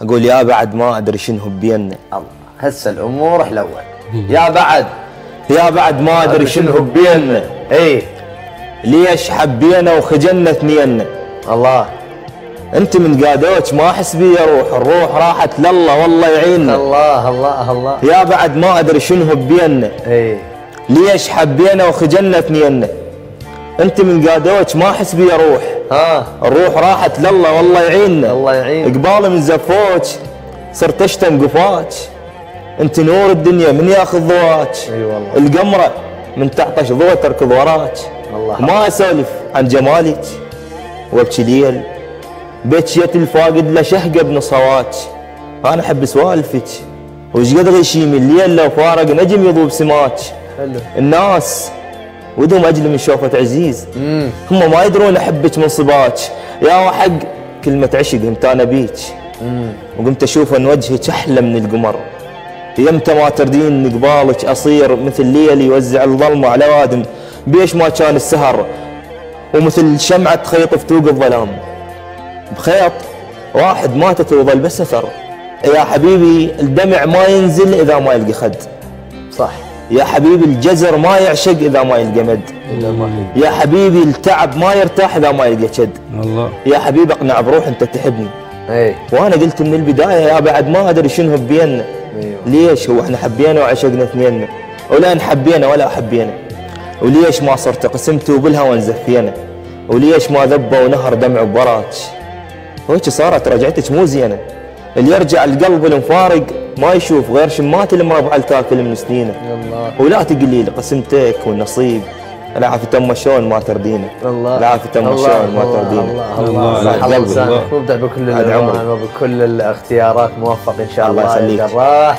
اقول يا بعد ما ادري شنو بينا. الله هسه الامور حلوه. يا بعد ما ادري شنو بينا. اي ليش حبينا وخجلنا اثنينا. الله انت من قادوك ما احس بي اروح، الروح راحت لله والله يعيننا. الله الله الله. يا بعد ما ادري شنو بينا. اي ليش حبينا وخجلنا اثنينا. انت من قادوك ما احس بي اروح، الروح راحت لله والله يعيننا. الله يعين. قبالي من زفوك صرت اشتم قفاك. انت نور الدنيا من ياخذ ضواك. اي والله. القمره من تعطش ضوء تركض وراك. الله. ما اسولف عن جمالك وابكي ليل بكيت الفاقد له شهقه بنصواك. انا احب سوالفك وش قد غشيم الليل لو فارق نجم يضوب سماك. حلو. الناس ودهم اجل من شوفة عزيز، هم ما يدرون احبك من صباك. يا حق كلمة عشق قمت انا بيك، وقمت اشوف ان وجهك احلى من القمر. يمتى ما تردين ان قبالك اصير مثل ليل يوزع الظلمة على وادم بيش ما كان السهر، ومثل شمعة تخيط فتوق الظلام. بخيط واحد ماتت وظل بس اثر. يا حبيبي الدمع ما ينزل اذا ما يلقى خد. صح. يا حبيبي الجزر ما يعشق اذا ما يلقى مد. يا حبيبي التعب ما يرتاح اذا ما يلقى شد. الله. يا حبيبي اقنع بروح انت تحبني. اي وانا قلت من البدايه يا بعد ما ادري شنو بينا. ليش هو احنا حبينا وعشقنا اثنيننا، ولا حبينا ولا حبينا. وليش ما صرت قسمت وبالهوى نزفينا، وليش ما ذبوا ونهر دمع ببراك. وهيك صارت رجعتك مو زينه. اللي يرجع القلب المفارق ما يشوف غير شمات المربع الكاكل من سنينه. ولا تقولي لي قسمتك والنصيب، العافية ام شلون ما تردينا. العافية ام شلون ما تردينا. الله. مبدع بكل الالوان وبكل الاختيارات، موفق ان شاء الله. الله يخليك. جراح